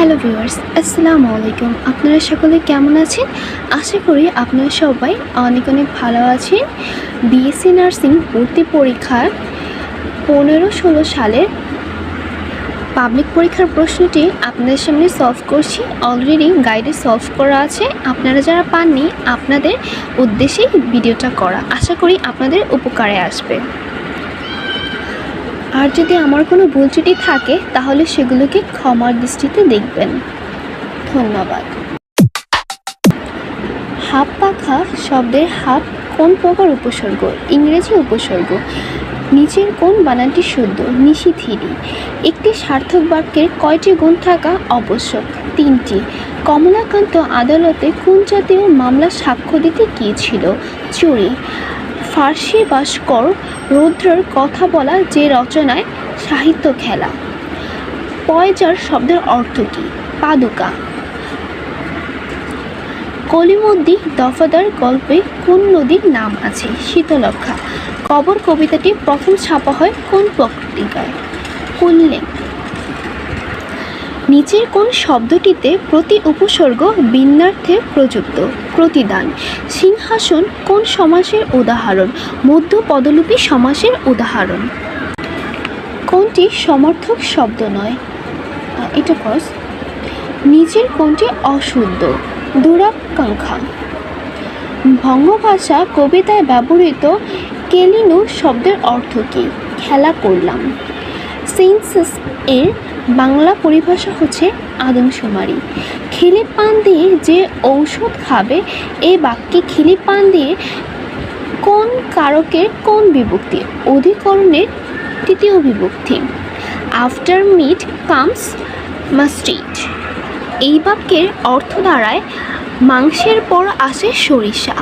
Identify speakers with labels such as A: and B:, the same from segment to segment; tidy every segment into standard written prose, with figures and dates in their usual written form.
A: Hello viewers, আসসালামু আলাইকুম। আপনারা সকলে কেমন আছেন? আশা করি আপনারা সবাই অনেক অনেক ভালো আছেন। বিএসসি নার্সিং ভর্তি পরীক্ষার 15-16 সালের পাবলিক পরীক্ষার প্রশ্নটি আপনাদের সামনে সলভ করছি। অলরেডি গাইডে সলভ করা আছে। আপনারা যারা পাননি, আপনাদের উদ্দেশ্যেই ভিডিওটা করা। আশা করি আপনাদের উপকারে আসবে। আর যদি আমার কোনো ভুল ত্রুটি থাকে তাহলে সেগুলোকে ক্ষমার দৃষ্টিতে দেখবেন। ধন্যবাদ। হাফ পাখা শব্দের হাফ কোন প্রকার উপসর্গ? ইংরেজি উপসর্গ। নিচের কোন বানানটি শুদ্ধ? নিশিথিরি। একটি সার্থক বাক্যের কয়টি গুণ থাকা আবশ্যক? 3টি। কমলাকান্ত আদালতে কোন জাতীয় মামলা সাক্ষ্য দিতে গিয়েছিল? চুরি। ফার্সি ভাস্কর রৌদ্রের কথা বলা যে রচনায় সাহিত্য খেলা। পয়জার শব্দের অর্থ কী? পাদুকা। কলিমদ্দি দফাদার গল্পে কোন নদীর নাম আছে? শীতলক্ষ্যা। কবর কবিতাটি প্রথম ছাপা হয় কোন পত্রিকায়? কুল্লে। নিচের কোন শব্দটিতে প্রতি উপসর্গ ভিন্নার্থে প্রযুক্ত? প্রতিদান। সিংহাসন কোন সমাসের উদাহরণ? মধ্য পদলোপী সমাসের উদাহরণ। কোনটি সমর্থক শব্দ নয়? এটা কস। নিচের কোনটি অশুদ্ধ? দুরাকাঙ্ক্ষা। ভঙ্গভাষা কবিতায় ব্যবহৃত কেলিনু শব্দের অর্থ কী? খেলা করলাম। সেন্সাস এর বাংলা পরিভাষা হচ্ছে আদমশুমারি। খিলি পান দিয়ে যে ঔষধ খাবে, এই বাক্যে খিলি পান দিয়ে কোন কারকের কোন বিভক্তি? অধিকরণের তৃতীয় বিভক্তি। After meat comes mustard. এই বাক্যের অর্থ দাঁড়ায় মাংসের পর আসে সরিষা।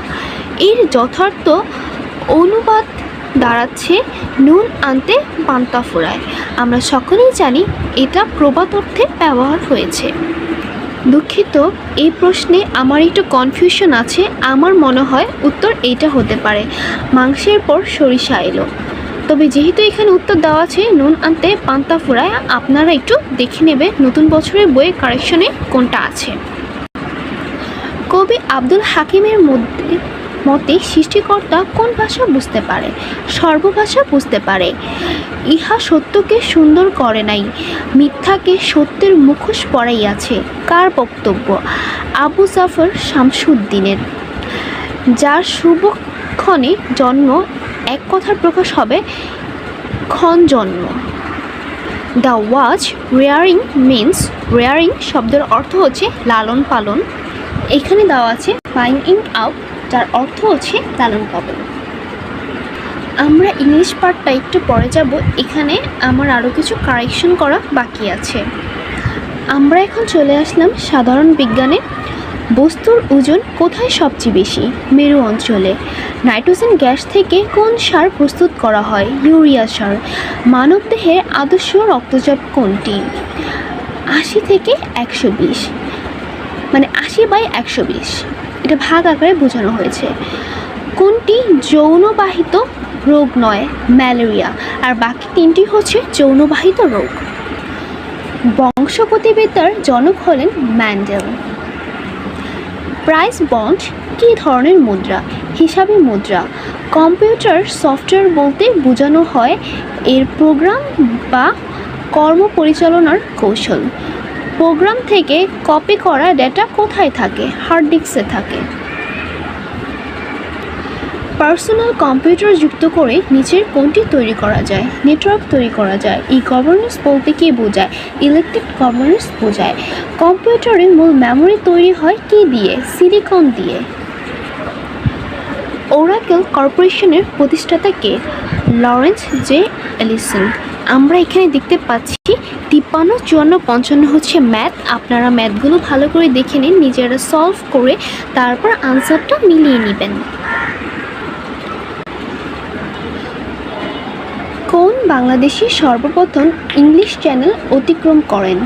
A: এর যথার্থ অনুবাদ দাঁড়াচ্ছে নুন আনতে পান্তা ফুরায়। আমরা সকলেই জানি এটা প্রবাদ অর্থে ব্যবহার হয়েছে। দুঃখিত, এই প্রশ্নে আমার একটু কনফিউশন আছে। আমার মনে হয় উত্তর এইটা হতে পারে, মাংসের পর সরিষা এলো। তবে যেহেতু এখানে উত্তর দেওয়া আছে নুন আনতে পান্তা ফুরায়, আপনারা একটু দেখে নেবে নতুন বছরের বইয়ে কারেকশনে কোনটা আছে। কবি আব্দুল হাকিমের মতে সৃষ্টিকর্তা কোন ভাষা বুঝতে পারে? সর্বভাষা বুঝতে পারে। ইহা সত্যকে সুন্দর করে নাই, মিথ্যাকে সত্যের মুখোশ পরাইয়াছে। কার বক্তব্য? আবু জাফর শামসুদ্দিনের। যার শুভক্ষণে জন্ম এক কথার প্রকাশ হবে ক্ষণ জন্ম। The watch rearing means rearing শব্দের অর্থ হচ্ছে লালন পালন। এখানে দেওয়া আছে ফাইন্ডিং আউট, যার অর্থ হচ্ছে লালন পালন। আমরা ইংলিশ পার্টটা একটু পরে যাব। এখানে আমার আরও কিছু কারেকশন করা বাকি আছে। আমরা এখন চলে আসলাম সাধারণ বিজ্ঞানে। বস্তুর ওজন কোথায় সবচেয়ে বেশি? মেরু অঞ্চলে। নাইট্রোজেন গ্যাস থেকে কোন সার প্রস্তুত করা হয়? ইউরিয়া সার। মানবদেহের আদর্শ রক্তচাপ কোনটি? 80 থেকে 120, মানে 80/120। এটা ভাগ আকারে বোঝানো হয়েছে। কোনটি যৌনবাহিত রোগ নয়? ম্যালেরিয়া। আর বাকি 3টি হচ্ছে যৌনবাহিত রোগ। বংশগতিবিদ্যার জনক হলেন ম্যান্ডেল। প্রাইস বন্ড কী ধরনের মুদ্রা? হিসাবি মুদ্রা। কম্পিউটার সফটওয়্যার বলতে বোঝানো হয় এর প্রোগ্রাম বা কর্ম পরিচালনার কৌশল। প্রোগ্রাম থেকে কপি করা ডেটা কোথায় থাকে? হার্ড ডিস্কে থাকে। পার্সোনাল কম্পিউটার যুক্ত করে নিচের কোনটি তৈরি করা যায়? নেটওয়ার্ক তৈরি করা যায়। ই গভর্নেন্স বলতে কী বোঝায়? ইলেকট্রিক গভর্নেন্স বোঝায়। কম্পিউটারের মূল মেমোরি তৈরি হয় কী দিয়ে? সিলিকন দিয়ে। ওরাকেল কর্পোরেশনের প্রতিষ্ঠাতা কে? Lawrence J Ellison. আমরা এখানে দেখতে পাচ্ছি 53, 54, 55 হচ্ছে ম্যাথ। আপনারা ম্যাথগুলো ভালো করে দেখে নিন, নিজেরা সলভ করে তারপর আনসারটা মিলিয়ে নেবেন। কোন বাংলাদেশি সর্বপ্রথম ইংলিশ চ্যানেল অতিক্রম করেন?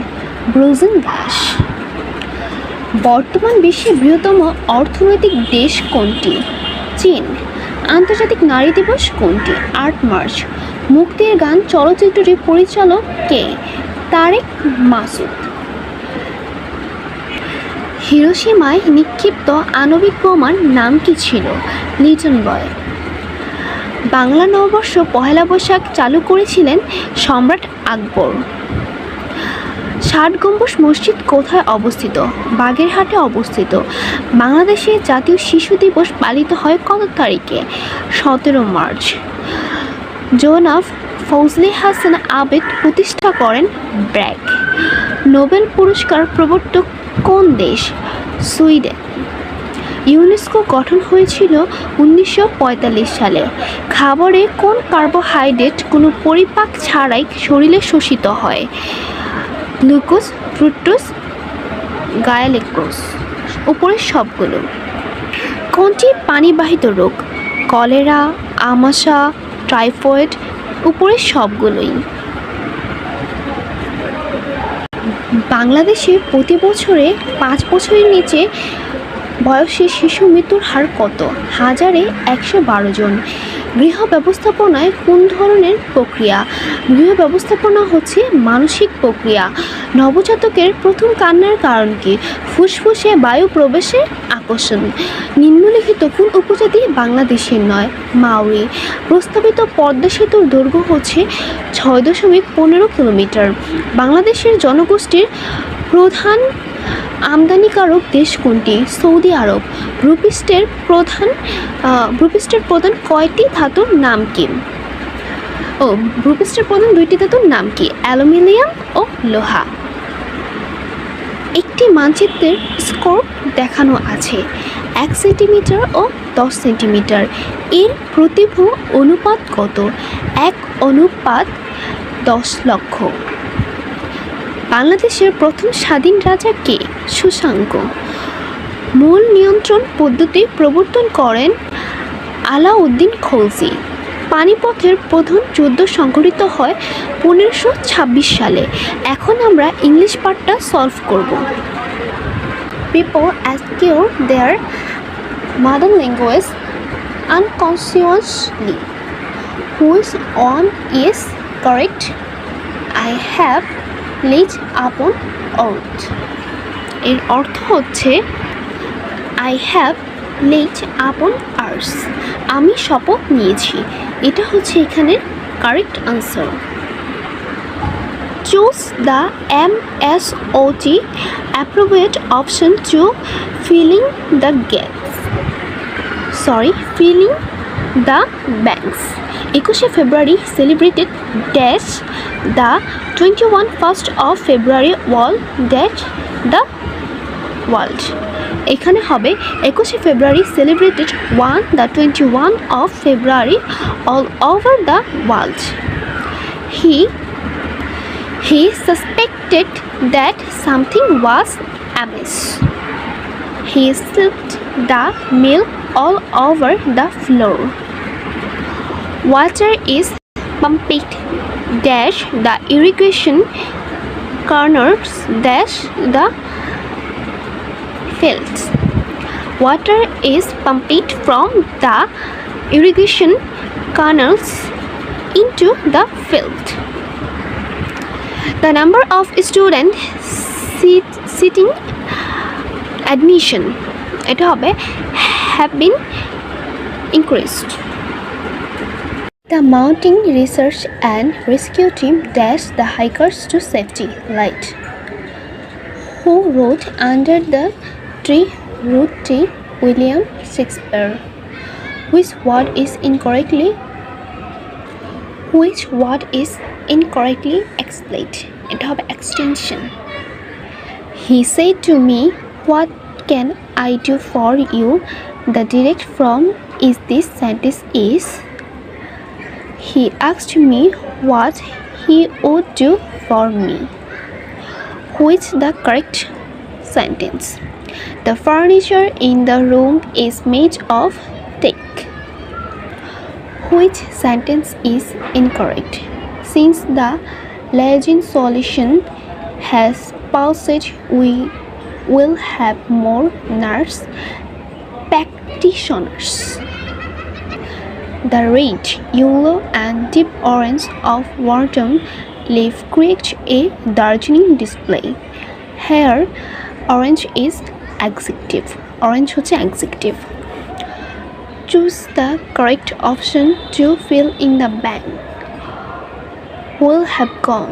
A: ব্রোজেন দাস। বর্তমান বিশ্বের বৃহত্তম অর্থনৈতিক দেশ কোনটি? চীন। আন্তর্জাতিক নারী দিবস কোনটি? 8 মার্চ। মুক্তির গান চলচ্চিত্রটির পরিচালক কে? তারেক মাসুদ। হিরোশিমায় নিক্ষিপ্ত আণবিক বোমার নাম কি ছিল? লিটন বয়। বাংলা নববর্ষ পহেলা বৈশাখ চালু করেছিলেন সম্রাট আকবর। ষাট গম্বুজ মসজিদ কোথায় অবস্থিত? বাগেরহাটে অবস্থিত। বাংলাদেশে জাতীয় শিশু দিবস পালিত হয় কত তারিখে? 17 মার্চ। জনাব ফজলে হাসান আবেদ প্রতিষ্ঠা করেন ব্র্যাক। নোবেল পুরস্কার প্রবর্তক কোন দেশ? সুইডেন। ইউনেস্কো গঠন হয়েছিল 1945 সালে। খাবারে কোন কার্বোহাইড্রেট কোনো পরিপাক ছাড়াই শরীরে শোষিত হয়? গ্লুকোজ, ফ্রুক্টোজ, গ্লাইকোজ। উপরের সবগুলো। কোনটি পানিবাহিত রোগ? কলেরা, আমাশা, টাইফয়েড। উপরের সবগুলোই। বাংলাদেশে প্রতি বছরে 5 বছরের নিচে বয়সী শিশু মৃত্যুর হার কত? 1000-এ 112 জন। গৃহ ব্যবস্থাপনায় কোন ধরনের প্রক্রিয়া? গৃহ ব্যবস্থাপনা হচ্ছে মানসিক প্রক্রিয়া। নবজাতকের প্রথম কান্নার কারণ কি? ফুসফুসে বায়ু প্রবেশের আকর্ষণ। নিম্নলিখিত কোন উপজাতি বাংলাদেশের নয়? মাওরি। প্রস্তাবিত পদ্মা সেতুর দৈর্ঘ্য হচ্ছে 6.15 কিলোমিটার। বাংলাদেশের জনগোষ্ঠীর প্রধান আমদানিকারক দেশ কোনটি? সৌদি আরব। ভূপৃষ্ঠের প্রধান কয়টি ধাতুর নাম কি? ভূপৃষ্ঠের প্রধান 2টি ধাতুর নাম কি? অ্যালুমিনিয়াম ও লোহা। একটি মানচিত্রের স্কোপ দেখানো আছে 1 সেন্টিমিটার ও 10 সেন্টিমিটার। এর প্রতিভু অনুপাত কত? 1:10 লক্ষ। বাংলাদেশের প্রথম স্বাধীন রাজা কে? শশাঙ্ক। মূল নিয়ন্ত্রণ পদ্ধতি প্রবর্তন করেন আলাউদ্দিন খলজি। পানিপথের প্রধান যুদ্ধ সংঘটিত হয় 1526 সালে। এখন আমরা ইংলিশ পার্টটা সলভ করব। People acquire their mother language unconsciously. Which one is correct? I have lived upon earth. এর অর্থ হচ্ছে I have lived upon earth. আমি শপথ নিয়েছি। এটা হচ্ছে এখানের correct answer. Choose the MSOT appropriate option to filling the gaps. Filling the blanks. 21 February celebrated dash the 21st of February all dash the world. এখানে হবে 21 ফেব্রুয়ারি celebrated on the 21 of February all over the world. He suspected that something was amiss. He spilled the milk all over the floor. Water is pumped dash the irrigation canals dash the fields. Water is pumped from the irrigation canals into the field. The number of students seating admission এটা হবে have been increased. The mountain research and rescue team dashed the hikers to safety. Light. Who wrote Under the Tree? Ruth T. William Shakespeare. Which word is incorrectly explained? It have extension. He said to me, "What can I do for you?" The direct form is this sentence is. He asked me what he would do for me. Which the correct sentence? The furniture in the room is made of teak. Which sentence is incorrect? Since the Lejeune solution has passed, we will have more nurse practitioners. The red, yellow and deep orange of autumn leaf create a darkening display. Here, orange is adjective, orange হচ্ছে adjective. Choose the correct option to fill in the blank. Will have gone,